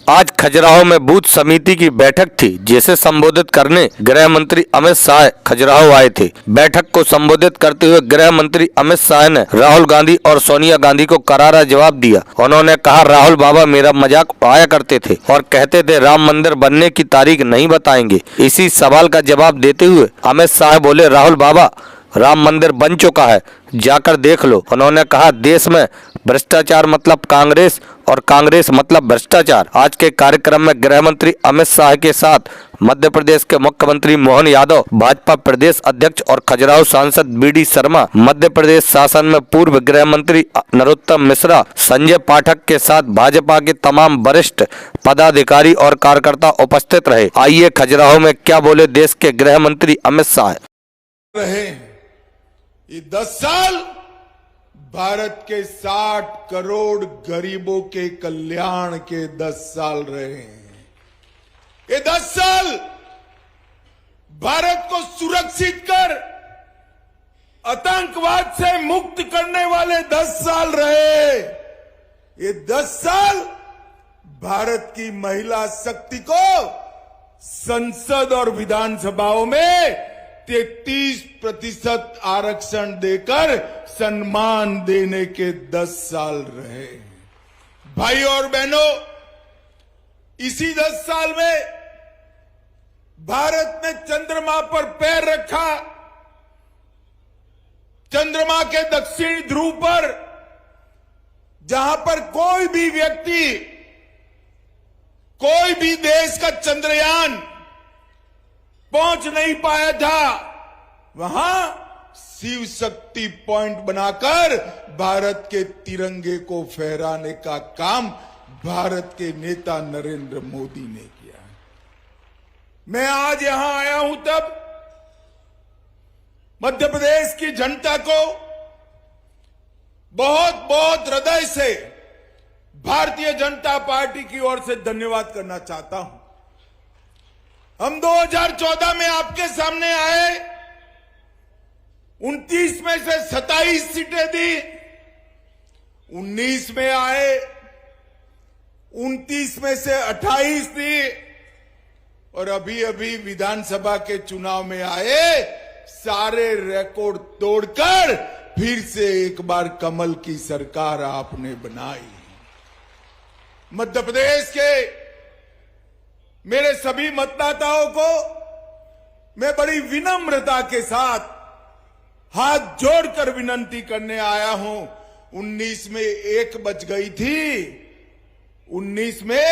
आज खजुराहो में बूथ समिति की बैठक थी, जिसे संबोधित करने गृह मंत्री अमित शाह खजुराहो आए थे। बैठक को संबोधित करते हुए गृह मंत्री अमित शाह ने राहुल गांधी और सोनिया गांधी को करारा जवाब दिया। उन्होंने कहा, राहुल बाबा मेरा मजाक उड़ाया करते थे और कहते थे राम मंदिर बनने की तारीख नहीं बताएंगे। इसी सवाल का जवाब देते हुए अमित शाह बोले, राहुल बाबा राम मंदिर बन चुका है, जाकर देख लो। उन्होंने कहा, देश में भ्रष्टाचार मतलब कांग्रेस और कांग्रेस मतलब भ्रष्टाचार। आज के कार्यक्रम में गृह मंत्री अमित शाह के साथ मध्य प्रदेश के मुख्यमंत्री मोहन यादव, भाजपा प्रदेश अध्यक्ष और खजुराहो सांसद बीडी शर्मा, मध्य प्रदेश शासन में पूर्व गृह मंत्री नरोत्तम मिश्रा, संजय पाठक के साथ भाजपा के तमाम वरिष्ठ पदाधिकारी और कार्यकर्ता उपस्थित रहे। आइए खजुराहो में क्या बोले देश के गृह मंत्री अमित शाह। ये 10 साल भारत के 60 करोड़ गरीबों के कल्याण के 10 साल रहे हैं। ये 10 साल भारत को सुरक्षित कर आतंकवाद से मुक्त करने वाले 10 साल रहे। ये 10 साल भारत की महिला शक्ति को संसद और विधानसभाओं में 33% आरक्षण देकर सम्मान देने के 10 साल रहे। भाई और बहनों, इसी 10 साल में भारत ने चंद्रमा पर पैर रखा। चंद्रमा के दक्षिणी ध्रुव पर, जहां पर कोई भी व्यक्ति, कोई भी देश का चंद्रयान पहुंच नहीं पाया था, वहां शिव शक्ति पॉइंट बनाकर भारत के तिरंगे को फहराने का काम भारत के नेता नरेंद्र मोदी ने किया। मैं आज यहां आया हूं तब मध्य प्रदेश की जनता को बहुत बहुत हृदय से भारतीय जनता पार्टी की ओर से धन्यवाद करना चाहता हूं। हम 2014 में आपके सामने आए, 29 में से 27 सीटें दी, 19 में आए, 29 में से 28 दी, और अभी अभी विधानसभा के चुनाव में आए, सारे रिकॉर्ड तोड़कर फिर से एक बार कमल की सरकार आपने बनाई। मध्य प्रदेश के मेरे सभी मतदाताओं को मैं बड़ी विनम्रता के साथ हाथ जोड़कर विनंती करने आया हूं। 19 में 1 बच गई थी, 19 में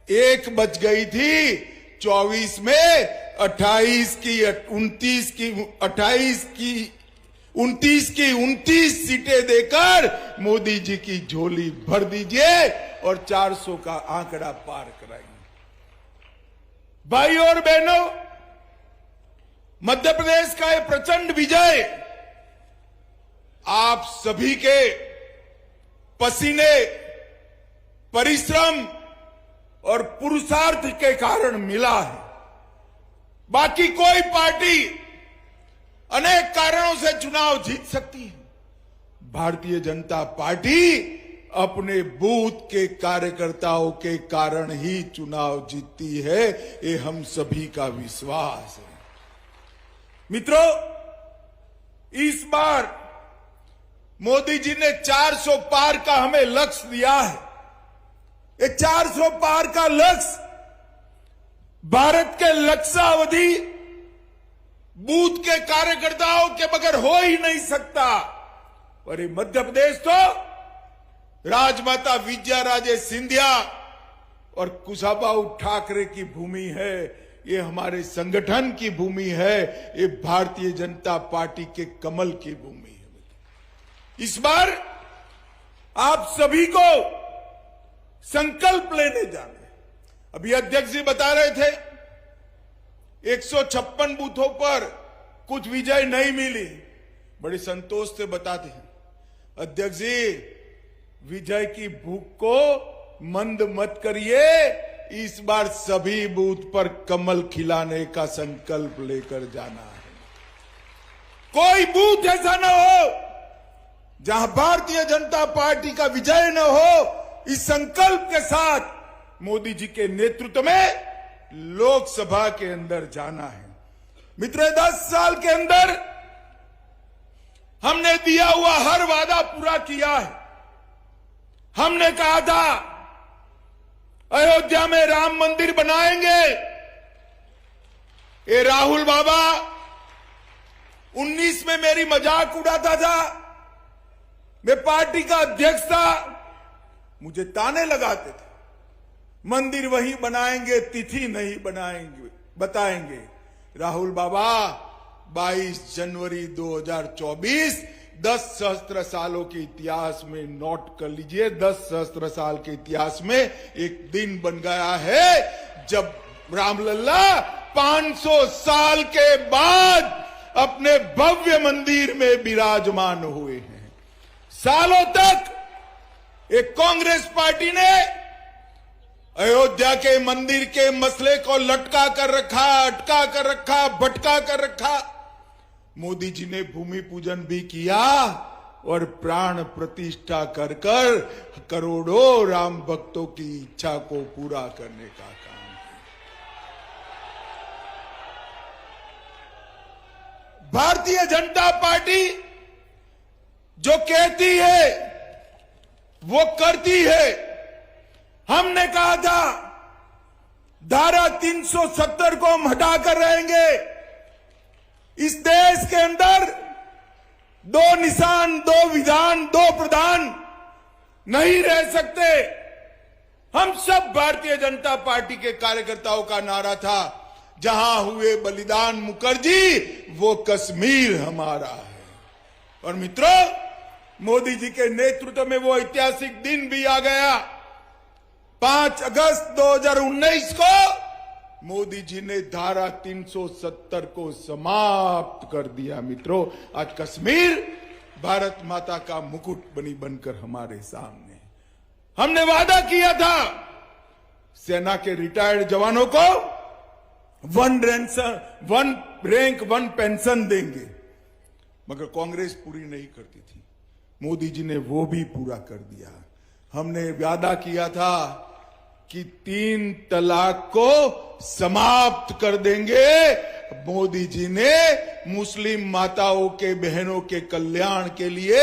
1 बच गई थी, 24 में 28 की 29 की 28 की 29 की 29 सीटें देकर मोदी जी की झोली भर दीजिए और 400 का आंकड़ा पार कराइए। भाई और बहनों, मध्य प्रदेश का यह प्रचंड विजय आप सभी के पसीने, परिश्रम और पुरुषार्थ के कारण मिला है। बाकी कोई पार्टी अनेक कारणों से चुनाव जीत सकती है, भारतीय जनता पार्टी अपने बूथ के कार्यकर्ताओं के कारण ही चुनाव जीतती है, ये हम सभी का विश्वास है। मित्रों, इस बार मोदी जी ने 400 पार का हमें लक्ष्य दिया है। ये 400 पार का लक्ष्य भारत के लक्ष्यावधि बूथ के कार्यकर्ताओं के बगैर हो ही नहीं सकता। और ये मध्य प्रदेश तो राजमाता विजयाराजे सिंधिया और कुशाभाऊ ठाकरे की भूमि है, ये हमारे संगठन की भूमि है, ये भारतीय जनता पार्टी के कमल की भूमि है। इस बार आप सभी को संकल्प लेने जाना है। अभी अध्यक्ष जी बता रहे थे 156 बूथों पर कुछ विजय नहीं मिली, बड़े संतोष से बताते हैं अध्यक्ष जी, विजय की भूख को मंद मत करिए, इस बार सभी बूथ पर कमल खिलाने का संकल्प लेकर जाना है। कोई बूथ ऐसा न हो जहां भारतीय जनता पार्टी का विजय न हो। इस संकल्प के साथ मोदी जी के नेतृत्व में लोकसभा के अंदर जाना है। मित्रों, 10 साल के अंदर हमने दिया हुआ हर वादा पूरा किया है। हमने कहा था अयोध्या में राम मंदिर बनाएंगे। ये राहुल बाबा 19 में मेरी मजाक उड़ाता था। मैं पार्टी का अध्यक्ष था, मुझे ताने लगाते थे, मंदिर वहीं बनाएंगे, तिथि नहीं बनाएंगे बताएंगे। राहुल बाबा 22 जनवरी 2024 10 सहस्त्र सालों के इतिहास में नोट कर लीजिए, 10 सहस्त्र साल के इतिहास में एक दिन बन गया है जब रामलल्ला 500 साल के बाद अपने भव्य मंदिर में विराजमान हुए हैं। सालों तक एक कांग्रेस पार्टी ने अयोध्या के मंदिर के मसले को लटका कर रखा, अटका कर रखा, भटका कर रखा। मोदी जी ने भूमि पूजन भी किया और प्राण प्रतिष्ठा कर कर करोड़ों राम भक्तों की इच्छा को पूरा करने का काम किया। भारतीय जनता पार्टी जो कहती है वो करती है। हमने कहा था धारा 370 को हम हटाकर रहेंगे। इस देश के अंदर 2 निशान, 2 विधान, 2 प्रधान नहीं रह सकते। हम सब भारतीय जनता पार्टी के कार्यकर्ताओं का नारा था, जहां हुए बलिदान मुखर्जी वो कश्मीर हमारा है। और मित्रों, मोदी जी के नेतृत्व में वो ऐतिहासिक दिन भी आ गया। 5 अगस्त 2019 को मोदी जी ने धारा 370 को समाप्त कर दिया। मित्रों, आज कश्मीर भारत माता का मुकुट बनकर हमारे सामने। हमने वादा किया था सेना के रिटायर्ड जवानों को 1 रैंक 1 पेंशन देंगे, मगर कांग्रेस पूरी नहीं करती थी। मोदी जी ने वो भी पूरा कर दिया। हमने वादा किया था कि 3 तलाक को समाप्त कर देंगे। मोदी जी ने मुस्लिम माताओं के बहनों के कल्याण के लिए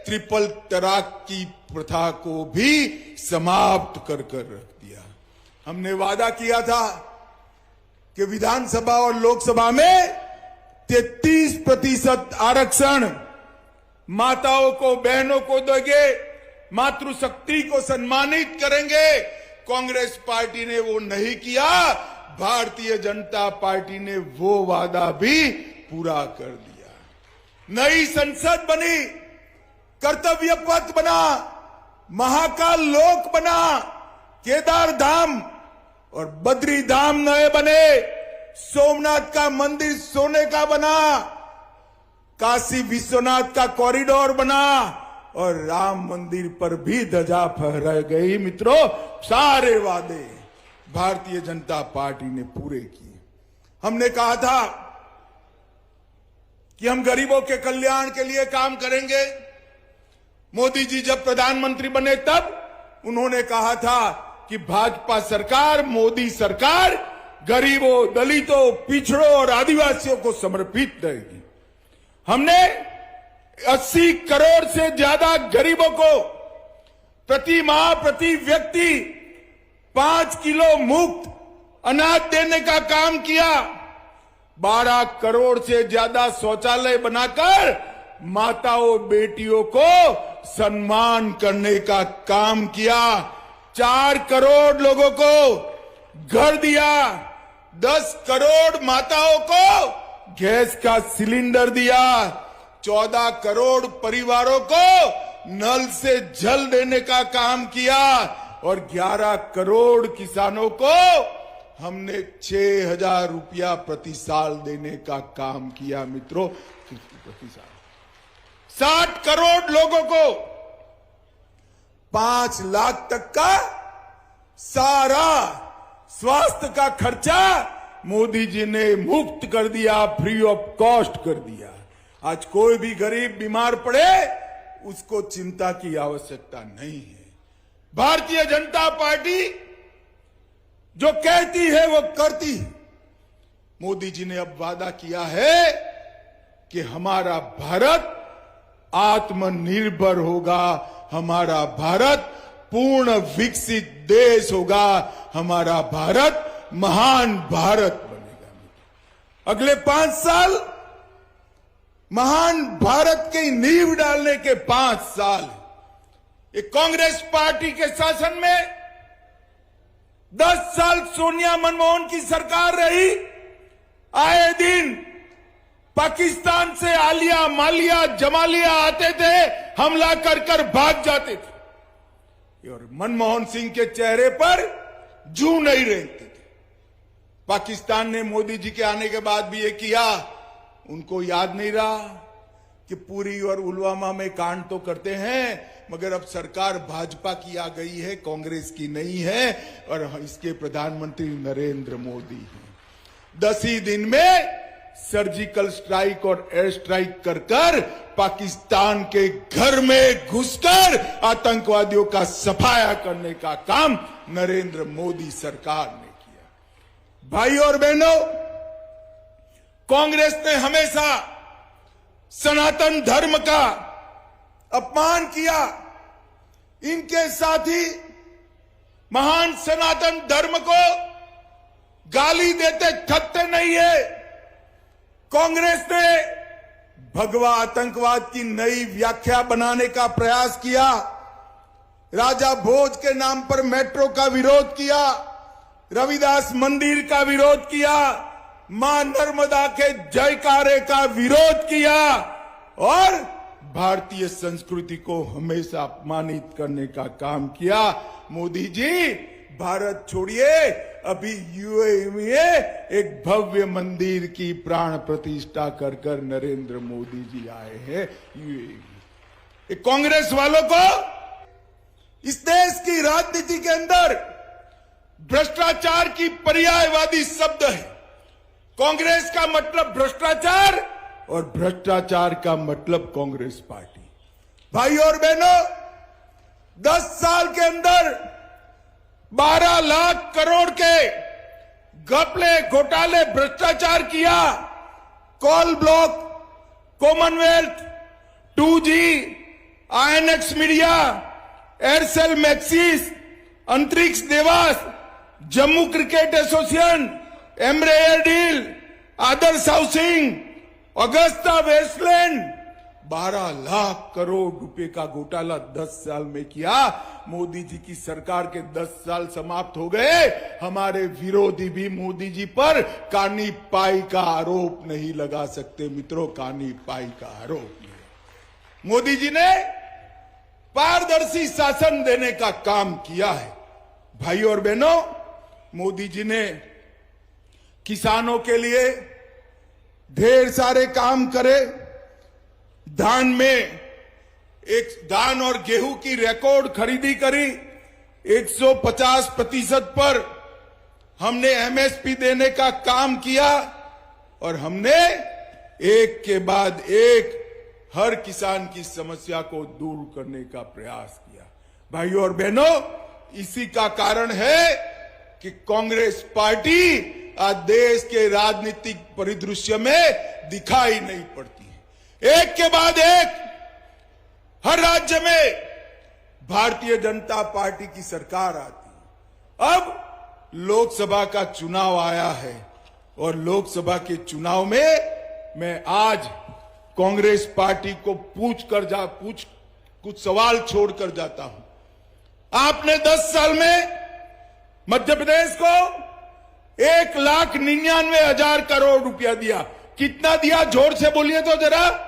ट्रिपल तलाक की प्रथा को भी समाप्त कर रख दिया। हमने वादा किया था कि विधानसभा और लोकसभा में 33% आरक्षण माताओं को, बहनों को देंगे, मातृशक्ति को सम्मानित करेंगे। कांग्रेस पार्टी ने वो नहीं किया। भारतीय जनता पार्टी ने वो वादा भी पूरा कर दिया। नई संसद बनी, कर्तव्य पथ बना, महाकाल लोक बना, केदार धाम और बद्री धाम नए बने, सोमनाथ का मंदिर सोने का बना, काशी विश्वनाथ का कॉरिडोर बना और राम मंदिर पर भी ध्वजा फहरा गई। मित्रों, सारे वादे भारतीय जनता पार्टी ने पूरे किए। हमने कहा था कि हम गरीबों के कल्याण के लिए काम करेंगे। मोदी जी जब प्रधानमंत्री बने तब उन्होंने कहा था कि भाजपा सरकार, मोदी सरकार गरीबों, दलितों, पिछड़ों और आदिवासियों को समर्पित रहेगी। हमने 80 करोड़ से ज्यादा गरीबों को प्रति माह, प्रति व्यक्ति 5 किलो मुफ्त अनाज देने का काम किया। 12 करोड़ से ज्यादा शौचालय बनाकर माताओं, बेटियों को सम्मान करने का काम किया। 4 करोड़ लोगों को घर दिया। 10 करोड़ माताओं को गैस का सिलेंडर दिया। 14 करोड़ परिवारों को नल से जल देने का काम किया और 11 करोड़ किसानों को हमने 6,000 रुपया प्रति साल देने का काम किया। मित्रों, प्रति साल 60 करोड़ लोगों को 5 लाख तक का सारा स्वास्थ्य का खर्चा मोदी जी ने मुफ्त कर दिया, फ्री ऑफ कॉस्ट कर दिया। आज कोई भी गरीब बीमार पड़े उसको चिंता की आवश्यकता नहीं है। भारतीय जनता पार्टी जो कहती है वो करती है। मोदी जी ने अब वादा किया है कि हमारा भारत आत्मनिर्भर होगा, हमारा भारत पूर्ण विकसित देश होगा, हमारा भारत महान भारत बनेगा। अगले 5 साल महान भारत की नींव डालने के 5 साल। ये कांग्रेस पार्टी के शासन में 10 साल सोनिया मनमोहन की सरकार रही। आए दिन पाकिस्तान से आलिया मालिया जमालिया आते थे, हमला कर कर भाग जाते थे और मनमोहन सिंह के चेहरे पर जू नहीं रहते थे। पाकिस्तान ने मोदी जी के आने के बाद भी ये किया, उनको याद नहीं रहा कि पुरी और पुलवामा में कांड तो करते हैं, मगर अब सरकार भाजपा की आ गई है, कांग्रेस की नहीं है और इसके प्रधानमंत्री नरेंद्र मोदी हैं। 10 ही दिन में सर्जिकल स्ट्राइक और एयर स्ट्राइक कर कर पाकिस्तान के घर में घुसकर आतंकवादियों का सफाया करने का काम नरेंद्र मोदी सरकार ने किया। भाई और बहनों, कांग्रेस ने हमेशा सनातन धर्म का अपमान किया। इनके साथी महान सनातन धर्म को गाली देते थकते नहीं है। कांग्रेस ने भगवा आतंकवाद की नई व्याख्या बनाने का प्रयास किया। राजा भोज के नाम पर मेट्रो का विरोध किया, रविदास मंदिर का विरोध किया, मां नर्मदा के जयकारे का विरोध किया और भारतीय संस्कृति को हमेशा अपमानित करने का काम किया। मोदी जी, भारत छोड़िए, अभी यूएई में एक भव्य मंदिर की प्राण प्रतिष्ठा कर कर नरेंद्र मोदी जी आए हैं यूएई में। कांग्रेस वालों को इस देश की राजनीति के अंदर भ्रष्टाचार की पर्यायवादी शब्द है। कांग्रेस का मतलब भ्रष्टाचार और भ्रष्टाचार का मतलब कांग्रेस पार्टी। भाई और बहनों, 10 साल के अंदर 12 लाख करोड़ के घपले घोटाले भ्रष्टाचार किया। Coal block, Commonwealth, 2G, INX media, Aircel Maxis, Antariksh Devas, Jammu cricket association, Embraer deal, Adarsh housing, Agusta Westland, 12 lakh crore रुपए का घोटाला 10 साल में किया। मोदी जी की सरकार के 10 साल समाप्त हो गए। हमारे विरोधी भी मोदी जी पर कानी पाई का आरोप नहीं लगा सकते। मित्रों, कानी पाई का आरोप नहीं। मोदी जी ने पारदर्शी शासन देने का काम किया है। भाई और बहनों, मोदी जी ने किसानों के लिए ढेर सारे काम करे। धान में धान और गेहूं की रिकॉर्ड खरीदी करी। 150% पर हमने एमएसपी देने का काम किया और हमने एक के बाद एक हर किसान की समस्या को दूर करने का प्रयास किया। भाइयों और बहनों, इसी का कारण है कि कांग्रेस पार्टी आज देश के राजनीतिक परिदृश्य में दिखाई नहीं पड़ती है। एक के बाद एक हर राज्य में भारतीय जनता पार्टी की सरकार आती है। अब लोकसभा का चुनाव आया है और लोकसभा के चुनाव में मैं आज कांग्रेस पार्टी को कुछ सवाल छोड़कर जाता हूं। आपने 10 साल में मध्य प्रदेश को 1,99,000 करोड़ रुपया दिया। कितना दिया? जोर से बोलिए तो जरा।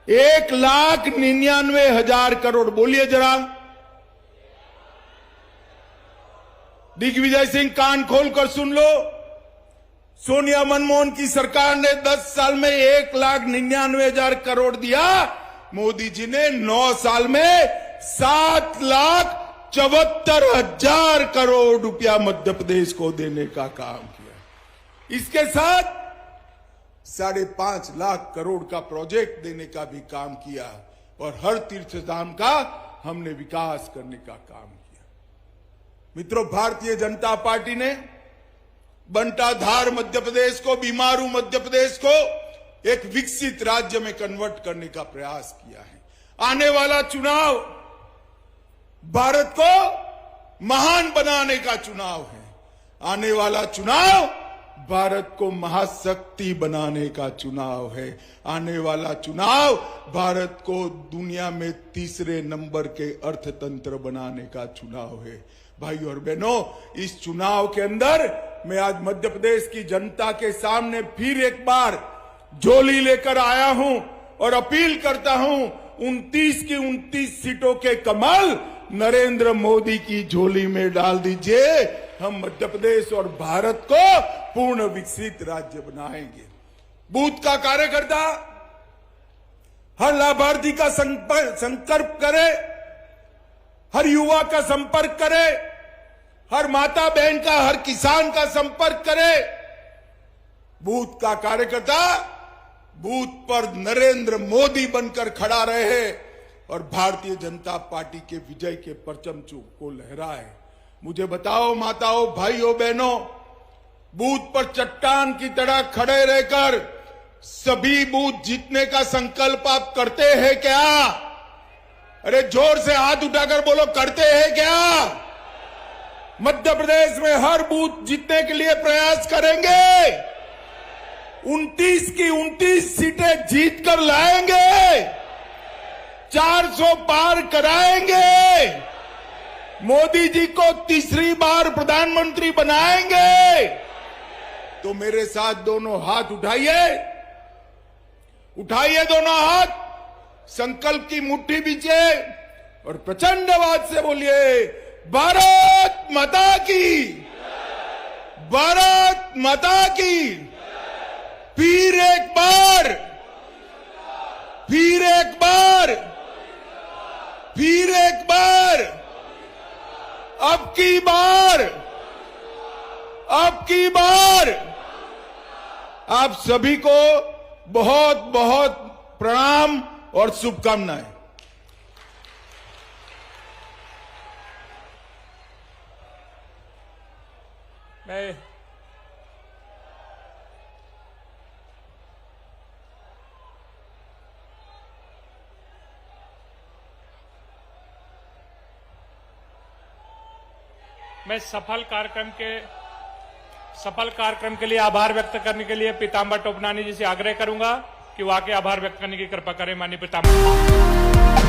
1,99,000 करोड़, बोलिए जरा। दिग्विजय सिंह, कान खोलकर सुन लो। सोनिया मनमोहन की सरकार ने 10 साल में 1,99,000 करोड़ दिया। मोदी जी ने 9 साल में 7,74,000 करोड़ रुपया मध्य प्रदेश को देने का काम किया। इसके साथ 5.5 लाख करोड़ का प्रोजेक्ट देने का भी काम किया और हर तीर्थ धाम का हमने विकास करने का काम किया। मित्रों, भारतीय जनता पार्टी ने बंटाधार मध्य प्रदेश को, बीमारू मध्य प्रदेश को एक विकसित राज्य में कन्वर्ट करने का प्रयास किया है। आने वाला चुनाव भारत को महान बनाने का चुनाव है। आने वाला चुनाव भारत को महाशक्ति बनाने का चुनाव है। आने वाला चुनाव भारत को दुनिया में तीसरे नंबर के अर्थतंत्र बनाने का चुनाव है। भाइयों और बहनों, इस चुनाव के अंदर मैं आज मध्य प्रदेश की जनता के सामने फिर एक बार झोली लेकर आया हूं और अपील करता हूं, 29 की 29 सीटों के कमल नरेंद्र मोदी की झोली में डाल दीजिए। हम मध्य प्रदेश और भारत को पूर्ण विकसित राज्य बनाएंगे। बूथ का कार्यकर्ता हर लाभार्थी का संकल्प करे, हर युवा का संपर्क करे, हर माता बहन का, हर किसान का संपर्क करे। बूथ का कार्यकर्ता बूथ पर नरेंद्र मोदी बनकर खड़ा रहे और भारतीय जनता पार्टी के विजय के परचम को लहराए। मुझे बताओ माताओं, भाइयों, बहनों, बूथ पर चट्टान की तरह खड़े रहकर सभी बूथ जीतने का संकल्प आप करते हैं क्या? अरे जोर से हाथ उठाकर बोलो, करते हैं क्या? मध्य प्रदेश में हर बूथ जीतने के लिए प्रयास करेंगे। 29 की 29 सीटें जीत कर लाएंगे, 400 पार कराएंगे, मोदी जी को तीसरी बार प्रधानमंत्री बनाएंगे। तो मेरे साथ दोनों हाथ उठाइए, उठाइए दोनों हाथ, संकल्प की मुट्ठी बीजिए और प्रचंड आवाज से बोलिए, भारत माता की, भारत माता की। फिर एक बार, फिर एक बार, फिर एक बार, अब की बार, अब की बार। आप सभी को बहुत बहुत प्रणाम और शुभकामनाएं। मैं सफल कार्यक्रम के लिए आभार व्यक्त करने के लिए पीताम्बर टोपनानी जी से आग्रह करूंगा कि वो आके आभार व्यक्त करने की कृपा करें। माननीय पीताम्बर।